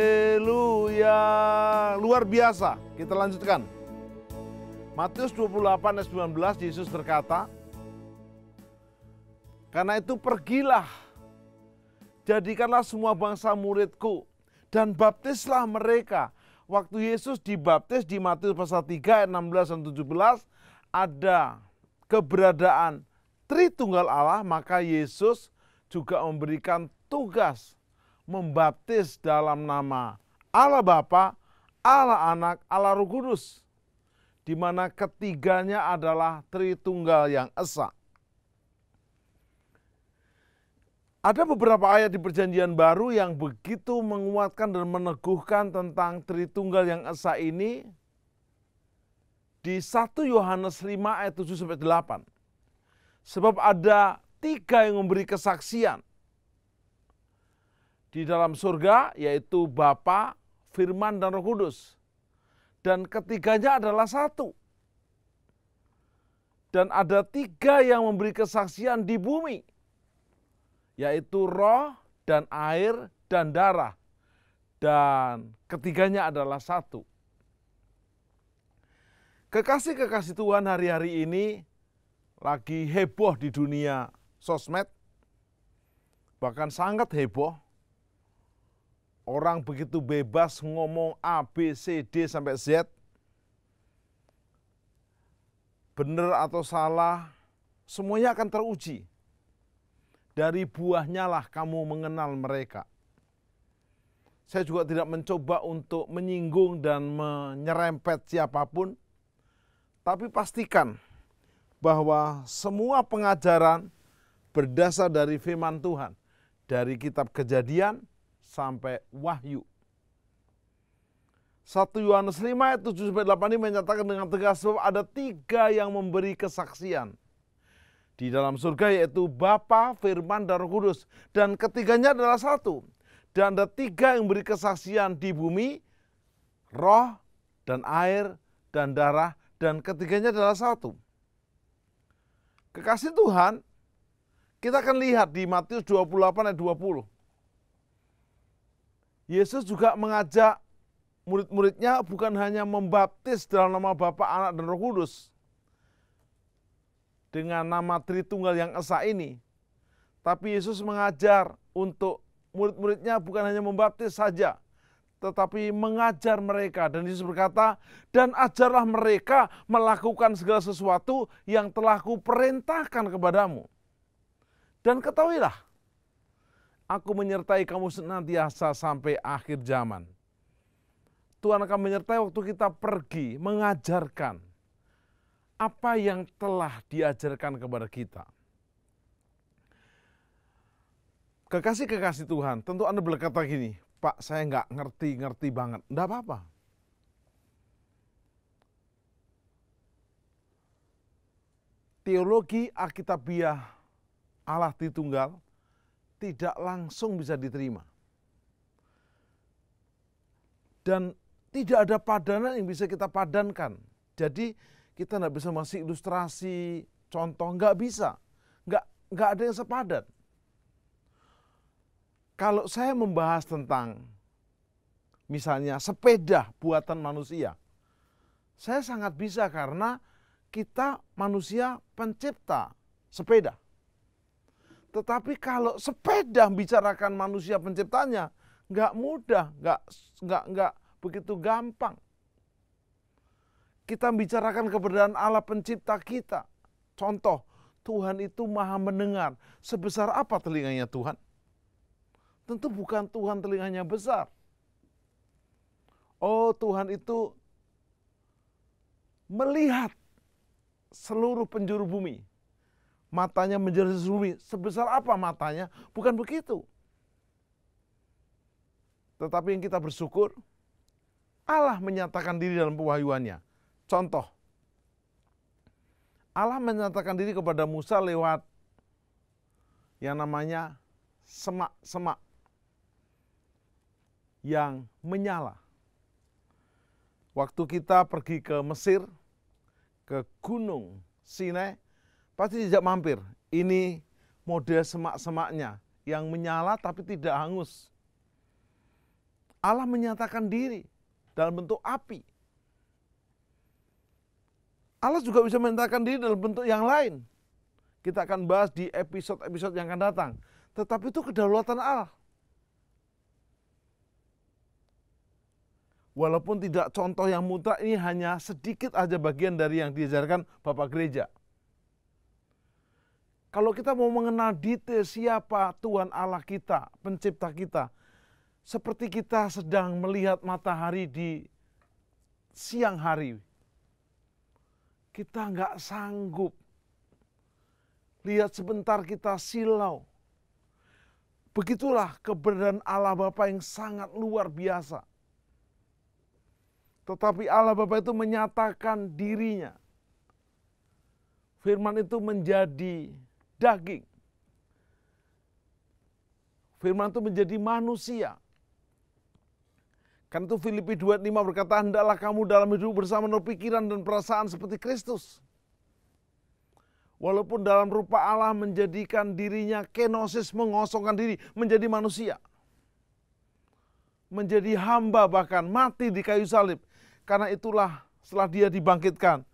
Luar biasa. Kita lanjutkan. Matius 28 ayat 19, Yesus berkata, karena itu pergilah, jadikanlah semua bangsa muridku, dan baptislah mereka. Waktu Yesus dibaptis di Matius pasal 3 ayat 16 dan 17, ada keberadaan Tritunggal Allah, maka Yesus juga memberikan tugas membaptis dalam nama Allah Bapa, Allah Anak, Allah Roh Kudus, di mana ketiganya adalah Tritunggal yang esa. Ada beberapa ayat di Perjanjian Baru yang begitu menguatkan dan meneguhkan tentang Tritunggal yang esa ini. Di 1 Yohanes 5 ayat 7-8. Sebab ada 3 yang memberi kesaksian di dalam surga, yaitu Bapa, Firman, dan Roh Kudus. Dan ketiganya adalah satu. Dan ada 3 yang memberi kesaksian di bumi, yaitu roh, dan air, dan darah. Dan ketiganya adalah satu. Kekasih-kekasih Tuhan, hari-hari ini lagi heboh di dunia sosmed. Bahkan sangat heboh. Orang begitu bebas ngomong A, B, C, D sampai Z. Benar atau salah, semuanya akan teruji. Dari buahnya lah kamu mengenal mereka. Saya juga tidak mencoba untuk menyinggung dan menyerempet siapapun. Tapi pastikan bahwa semua pengajaran berdasar dari firman Tuhan. Dari kitab Kejadian sampai Wahyu. 1 Yohanes 5 ayat 7-8 ini menyatakan dengan tegas bahwa ada 3 yang memberi kesaksian di dalam surga, yaitu Bapa, Firman, dan Roh Kudus. Dan ketiganya adalah satu. Dan ada 3 yang memberi kesaksian di bumi, roh, dan air, dan darah, dan ketiganya adalah satu. Kekasih Tuhan, kita akan lihat di Matius 28 ayat 20. Yesus juga mengajak murid-muridnya bukan hanya membaptis dalam nama Bapa, Anak, dan Roh Kudus dengan nama Tritunggal yang esa ini. Tapi Yesus mengajar untuk murid-muridnya bukan hanya membaptis saja, tetapi mengajar mereka. Dan Yesus berkata, dan ajarlah mereka melakukan segala sesuatu yang telah kuperintahkan kepadamu. Dan ketahuilah, aku menyertai kamu senantiasa sampai akhir zaman. Tuhan akan menyertai waktu kita pergi mengajarkan apa yang telah diajarkan kepada kita. Kekasih-kekasih Tuhan, tentu Anda berkata gini, Pak, saya nggak ngerti banget. Nggak apa-apa. Teologi Alkitabiah Allah Tritunggal tidak langsung bisa diterima. Dan tidak ada padanan yang bisa kita padankan. Jadi kita nggak bisa masih ilustrasi, contoh, nggak bisa. Nggak ada yang sepadan. Kalau saya membahas tentang misalnya sepeda buatan manusia, saya sangat bisa karena kita manusia pencipta sepeda. Tetapi kalau sepeda bicarakan manusia penciptanya, nggak mudah, nggak begitu gampang. Kita bicarakan keberadaan Allah pencipta kita. Contoh, Tuhan itu maha mendengar. Sebesar apa telinganya Tuhan? tentu bukan Tuhan telinganya besar. Oh, Tuhan itu melihat seluruh penjuru bumi. Matanya menjadi bumi. Sebesar apa matanya? Bukan begitu. Tetapi yang kita bersyukur, Allah menyatakan diri dalam pewahyuannya. Contoh, Allah menyatakan diri kepada Musa lewat yang namanya semak-semak yang menyala. Waktu kita pergi ke Mesir, ke Gunung Sinai, pasti tidak mampir. Ini model semak-semaknya yang menyala tapi tidak hangus. Allah menyatakan diri dalam bentuk api. Allah juga bisa menyatakan diri dalam bentuk yang lain. Kita akan bahas di episode-episode yang akan datang. Tetapi itu kedaulatan Allah. Walaupun tidak contoh yang mutlak, ini hanya sedikit aja bagian dari yang diajarkan Bapak Gereja. Kalau kita mau mengenal detail siapa Tuhan Allah kita, pencipta kita, seperti kita sedang melihat matahari di siang hari, kita nggak sanggup. Lihat sebentar kita silau. Begitulah keberadaan Allah Bapa yang sangat luar biasa. Tetapi Allah Bapa itu menyatakan dirinya. Firman itu menjadi daging. Firman itu menjadi manusia. Kan itu Filipi 2:5 berkata, hendaklah kamu dalam hidup bersama pikiran dan perasaan seperti Kristus. Walaupun dalam rupa Allah menjadikan dirinya kenosis, mengosongkan diri, menjadi manusia. Menjadi hamba bahkan, mati di kayu salib. Karena itulah setelah dia dibangkitkan,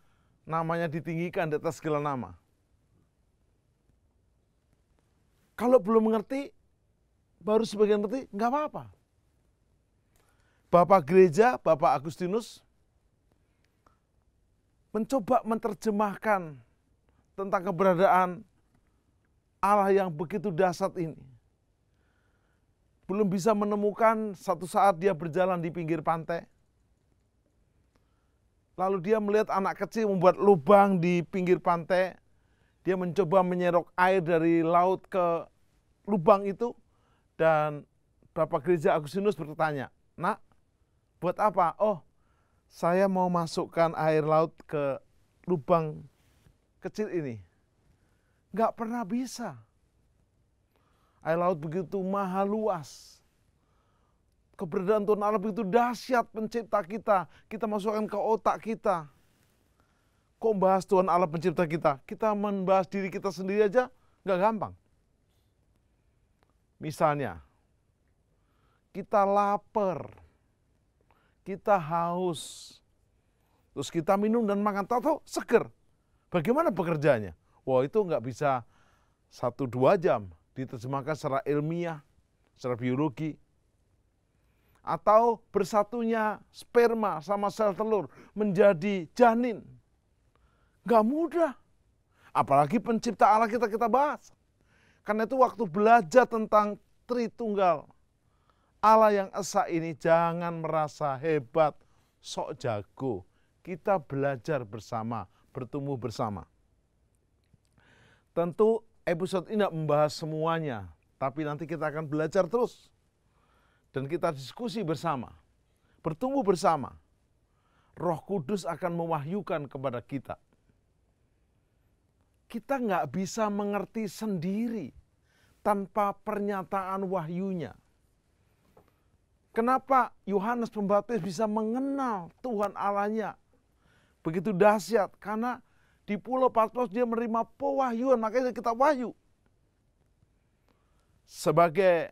namanya ditinggikan di atas segala nama. Kalau belum mengerti, baru sebagian mengerti, nggak apa-apa. Bapak Gereja, Bapak Agustinus, mencoba menerjemahkan tentang keberadaan Allah yang begitu dahsyat ini. Belum bisa menemukan, satu saat dia berjalan di pinggir pantai. Lalu dia melihat anak kecil membuat lubang di pinggir pantai. Dia mencoba menyerok air dari laut ke lubang itu. Dan Bapak Gereja Agustinus bertanya, nak, buat apa? Oh, saya mau masukkan air laut ke lubang kecil ini. Nggak pernah bisa. Air laut begitu maha luas. Keberadaan Tuhan Allah begitu dahsyat, pencipta kita. Kita masukkan ke otak kita. Kok bahas Tuhan Allah pencipta kita? Kita membahas diri kita sendiri aja nggak gampang. Misalnya, kita lapar, kita haus, terus kita minum dan makan, tahu seger. Bagaimana pekerjaannya? Wah, itu nggak bisa 1-2 jam diterjemahkan secara ilmiah, secara biologi. Atau bersatunya sperma sama sel telur menjadi janin. Nggak mudah. Apalagi pencipta Allah kita bahas. Karena itu waktu belajar tentang Tritunggal Allah yang esa ini, jangan merasa hebat, sok jago. Kita belajar bersama, bertumbuh bersama. Tentu episode ini tidak membahas semuanya, tapi nanti kita akan belajar terus. Dan kita diskusi bersama, bertumbuh bersama. Roh Kudus akan mewahyukan kepada kita. Kita nggak bisa mengerti sendiri tanpa pernyataan wahyunya. Kenapa Yohanes Pembaptis bisa mengenal Tuhan Allahnya begitu dahsyat? Karena di Pulau Patmos dia menerima pewahyuan, makanya kita wahyu. Sebagai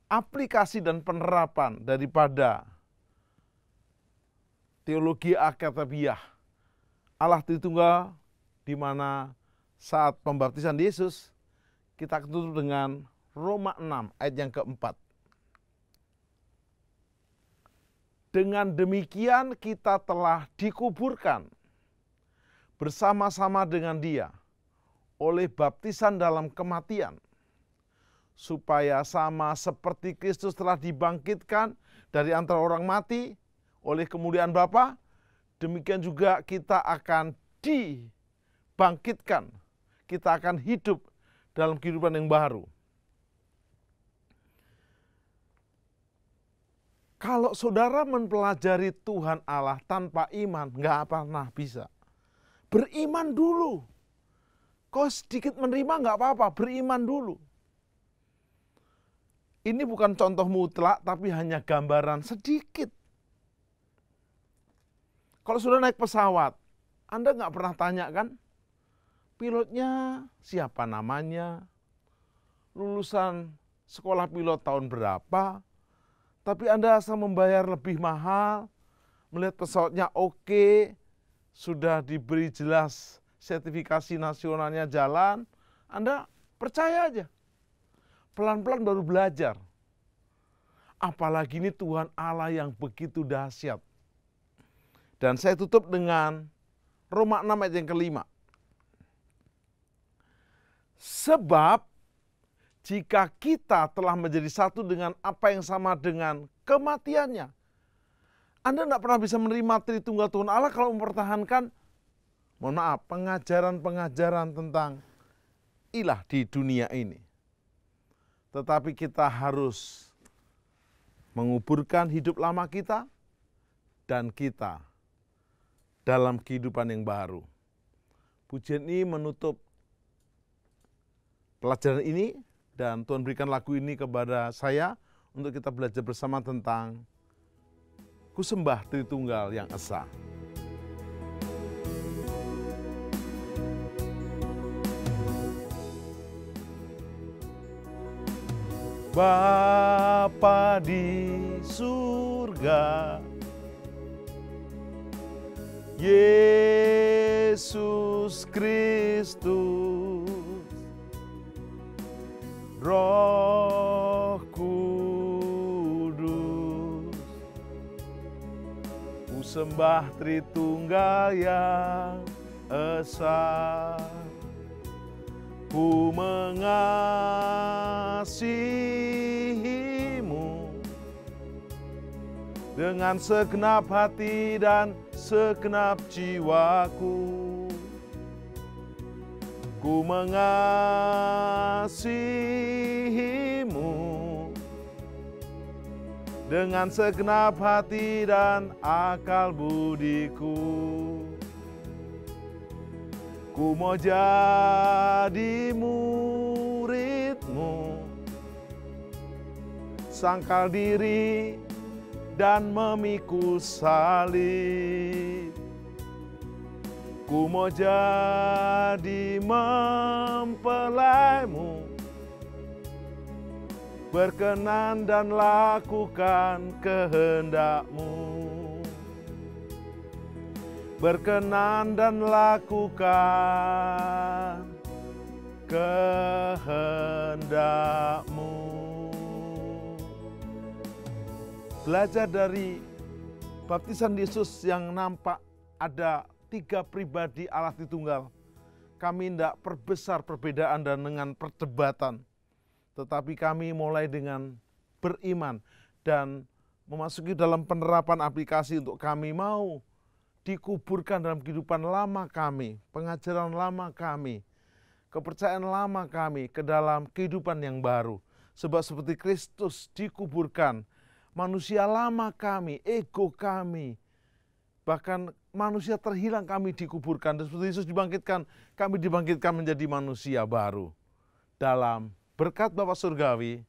aplikasi dan penerapan daripada teologi Alkitabiah, Allah Tritunggal, di mana saat pembaptisan Yesus, kita akan tutup dengan Roma 6 ayat yang keempat. Dengan demikian kita telah dikuburkan bersama-sama dengan Dia oleh baptisan dalam kematian, supaya sama seperti Kristus telah dibangkitkan dari antara orang mati oleh kemuliaan Bapa, demikian juga kita akan dibangkitkan. Kita akan hidup dalam kehidupan yang baru. Kalau saudara mempelajari Tuhan Allah tanpa iman, nggak pernah bisa. Beriman dulu. Kau sedikit menerima nggak apa-apa, beriman dulu. Ini bukan contoh mutlak, tapi hanya gambaran sedikit. Kalau sudah naik pesawat, Anda nggak pernah tanya kan? Pilotnya siapa namanya? Lulusan sekolah pilot tahun berapa? Tapi Anda asal membayar lebih mahal, melihat pesawatnya oke, sudah diberi jelas sertifikasi nasionalnya jalan, Anda percaya aja. Pelan-pelan baru belajar. Apalagi ini Tuhan Allah yang begitu dahsyat. Dan saya tutup dengan Roma 6 ayat yang kelima. Sebab jika kita telah menjadi satu dengan apa yang sama dengan kematiannya, Anda tidak pernah bisa menerima Tritunggal Tuhan Allah kalau mempertahankan, mohon maaf, pengajaran-pengajaran tentang ilah di dunia ini. Tetapi kita harus menguburkan hidup lama kita dan kita dalam kehidupan yang baru. Pujian ini menutup pelajaran ini dan Tuhan berikan lagu ini kepada saya untuk kita belajar bersama tentang Kusembah Tritunggal yang Esa. Bapa di surga, Yesus Kristus, Roh Kudus, ku sembah Tritunggal yang Esa. Ku mengasihimu dengan segenap hati dan segenap jiwaku. Ku mengasihimu dengan segenap hati dan akal budiku. Ku mau jadi muridmu, sangkal diri dan memikul salib. Ku mau jadi mempelaimu, berkenan dan lakukan kehendakmu. Berkenan dan lakukan kehendakmu. Belajar dari baptisan Yesus yang nampak ada 3 pribadi Allah Tritunggal. Kami tidak perbesar perbedaan dan dengan perdebatan. Tetapi kami mulai dengan beriman dan memasuki dalam penerapan aplikasi untuk kami mau dikuburkan dalam kehidupan lama kami, pengajaran lama kami, kepercayaan lama kami ke dalam kehidupan yang baru. Sebab seperti Kristus dikuburkan, manusia lama kami, ego kami, bahkan manusia terhilang kami dikuburkan. Dan seperti Yesus dibangkitkan, kami dibangkitkan menjadi manusia baru. Dalam berkat Bapa Surgawi,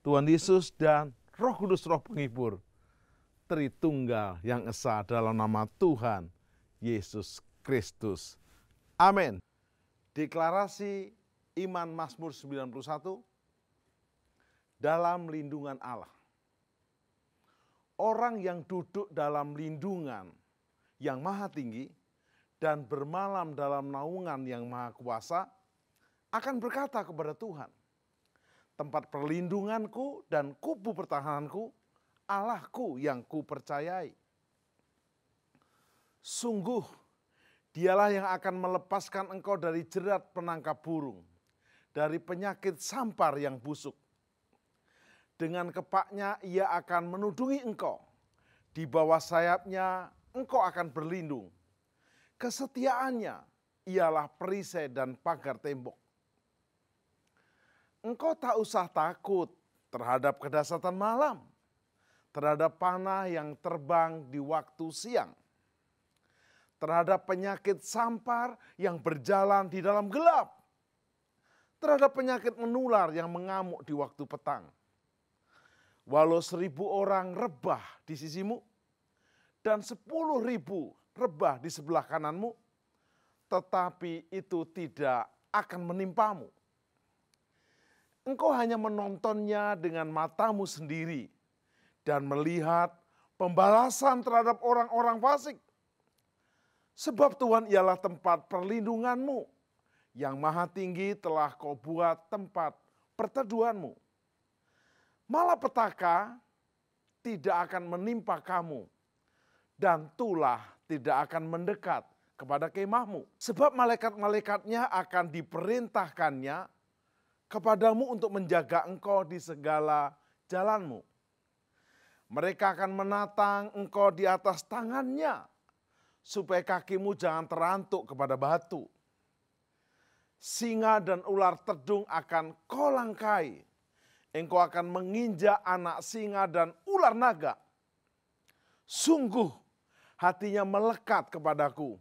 Tuhan Yesus dan Roh Kudus, Roh Penghibur, Tritunggal yang Esa dalam nama Tuhan Yesus Kristus. Amin. Deklarasi iman Mazmur 91 dalam lindungan Allah. Orang yang duduk dalam lindungan yang maha tinggi dan bermalam dalam naungan yang maha kuasa akan berkata kepada Tuhan, tempat perlindunganku dan kubu pertahananku, Allahku yang kupercayai. Sungguh, dialah yang akan melepaskan engkau dari jerat penangkap burung dari penyakit sampar yang busuk. Dengan kepaknya ia akan menudungi engkau. Di bawah sayapnya engkau akan berlindung. Kesetiaannya ialah perisai dan pagar tembok. Engkau tak usah takut terhadap kedahsyatan malam, terhadap panah yang terbang di waktu siang, terhadap penyakit sampar yang berjalan di dalam gelap, terhadap penyakit menular yang mengamuk di waktu petang. Walau 1.000 orang rebah di sisimu dan 10.000 rebah di sebelah kananmu, tetapi itu tidak akan menimpamu. Engkau hanya menontonnya dengan matamu sendiri dan melihat pembalasan terhadap orang-orang fasik. Sebab Tuhan ialah tempat perlindunganmu, yang maha tinggi telah kau buat tempat perteduhanmu. Malapetaka tidak akan menimpa kamu, dan tulah tidak akan mendekat kepada kemahmu. Sebab malaikat-malaikatnya akan diperintahkannya kepadamu untuk menjaga engkau di segala jalanmu. Mereka akan menatang engkau di atas tangannya, supaya kakimu jangan terantuk kepada batu. Singa dan ular tedung akan kau langkai. Engkau akan menginjak anak singa dan ular naga. Sungguh hatinya melekat kepadaku,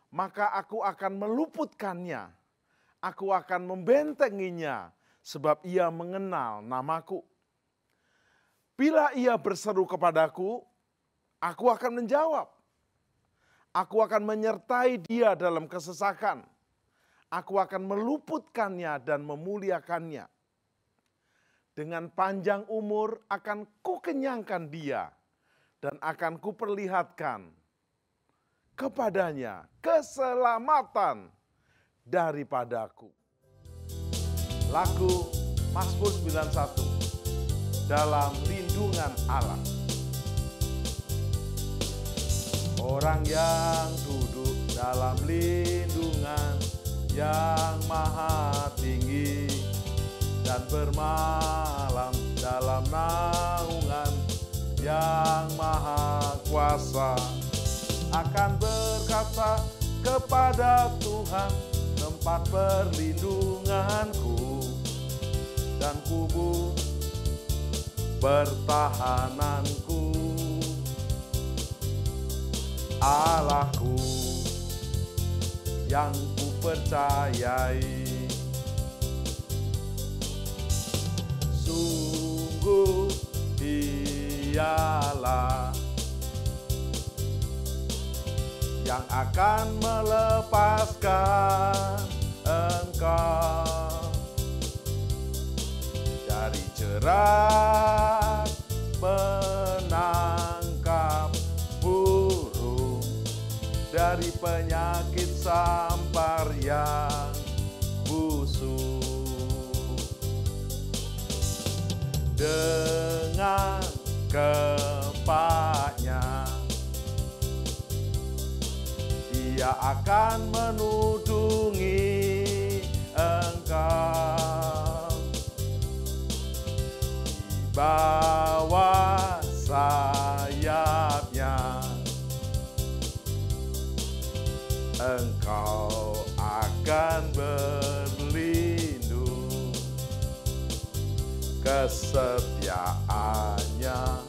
maka aku akan meluputkannya. Aku akan membentenginya, sebab ia mengenal namaku. Bila ia berseru kepadaku, aku akan menjawab. Aku akan menyertai dia dalam kesesakan. Aku akan meluputkannya dan memuliakannya. Dengan panjang umur akan kukenyangkan dia, dan akan kuperlihatkan kepadanya keselamatan daripadaku. Lagu Mazmur 91, dalam lindungan Allah. Orang yang duduk dalam lindungan yang maha tinggi, dan bermalam dalam naungan yang maha kuasa, akan berkata kepada Tuhan, tempat perlindunganku dan kubu pertahananku, Allahku yang kupercayai. Sungguh dialah yang akan melepaskan engkau dari jerat penangkap burung, dari penyakit sampar yang busuk. Dengan kepaknya Dia akan menudungi engkau. Di bawah sayapnya engkau akan berlindung. Kesetiaannya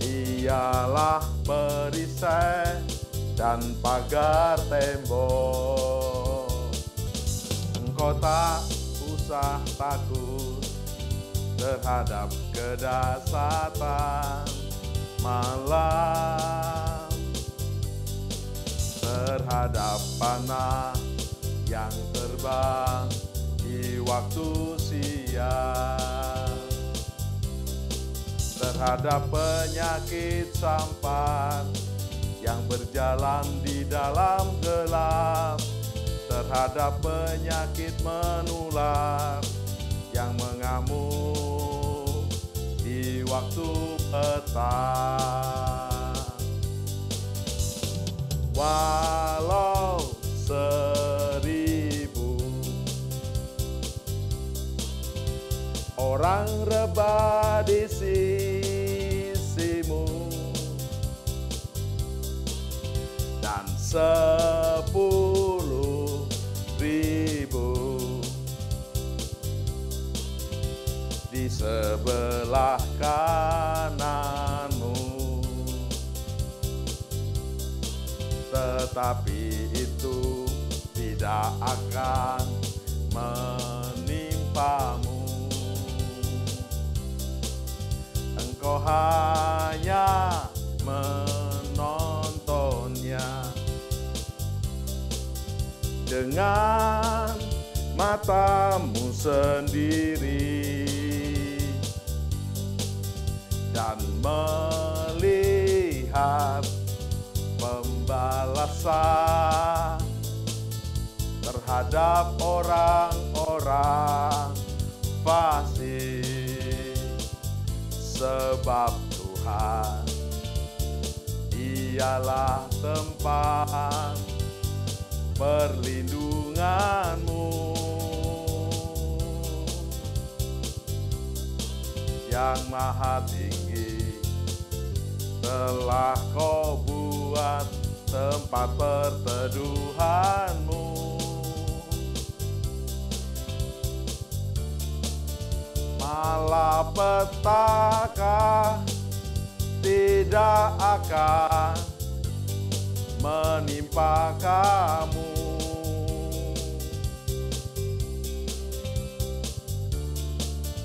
ialah perisai dan pagar tembok. Engkau tak usah takut terhadap kedahsyatan malam, terhadap panah yang terbang di waktu siang, terhadap penyakit sampar yang berjalan di dalam gelap, terhadap penyakit menular yang mengamuk di waktu petang. Walau 1000 orang rebah di sisimu, dan 10.000 di sebelah kananmu. Tetapi itu tidak akan menimpamu. Engkau hanya menontonnya dengan matamu sendiri dan melihat pembalasan terhadap orang-orang fasik, sebab Tuhan ialah tempat perlindunganmu. Yang Maha Tinggi telah Kau buat tempat perteduhanmu. Malapetaka tidak akan menimpa kamu.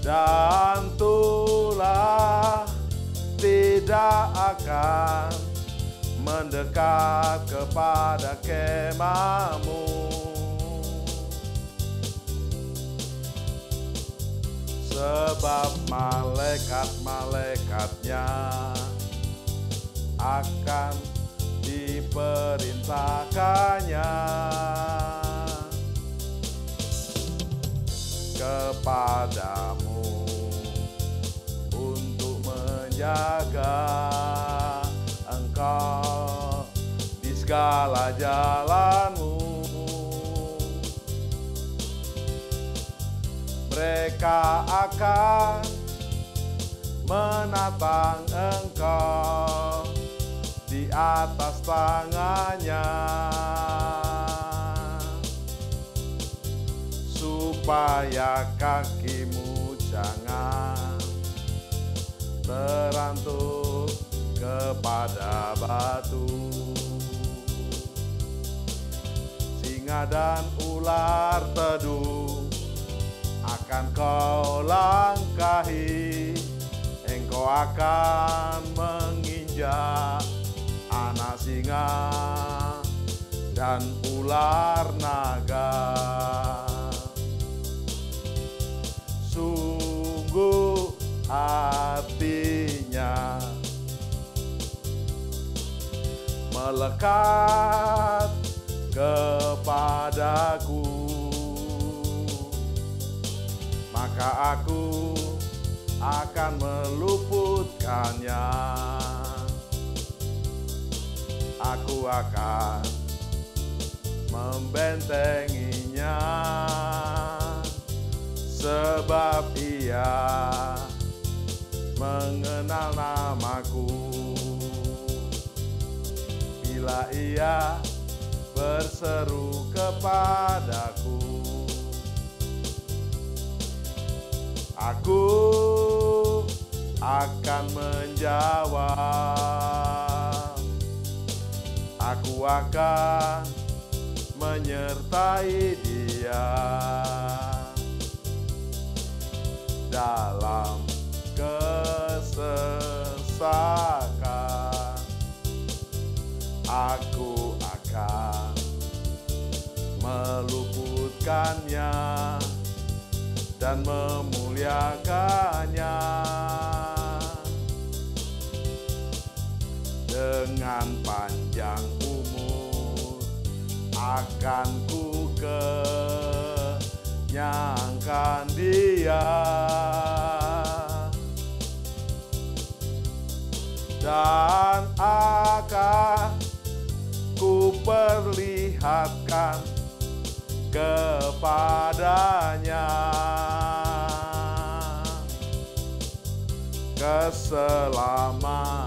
Dan tulah tidak akan mendekat kepada kemahmu. Sebab malaikat-malaikatnya akan diperintahkannya kepadamu untuk menjaga engkau di segala jalanmu. Mereka akan menatang engkau di atas tangannya, supaya kakimu jangan terantuk kepada batu. Singa dan ular teduh akan kau langkahi, engkau akan menginjak anak singa dan ular naga. Sungguh hatinya melekat kepadaku, maka aku akan meluputkannya. Aku akan membentenginya, sebab ia mengenal namaku. Bila ia berseru kepadaku, aku akan menjawab. Aku akan menyertai dia dalam kesesakan. Aku akan meluputkannya dan memuliakannya. Dengan panjang umur akan ku kenyangkan dia, dan akan ku perlihatkan kepadanya keselamatan.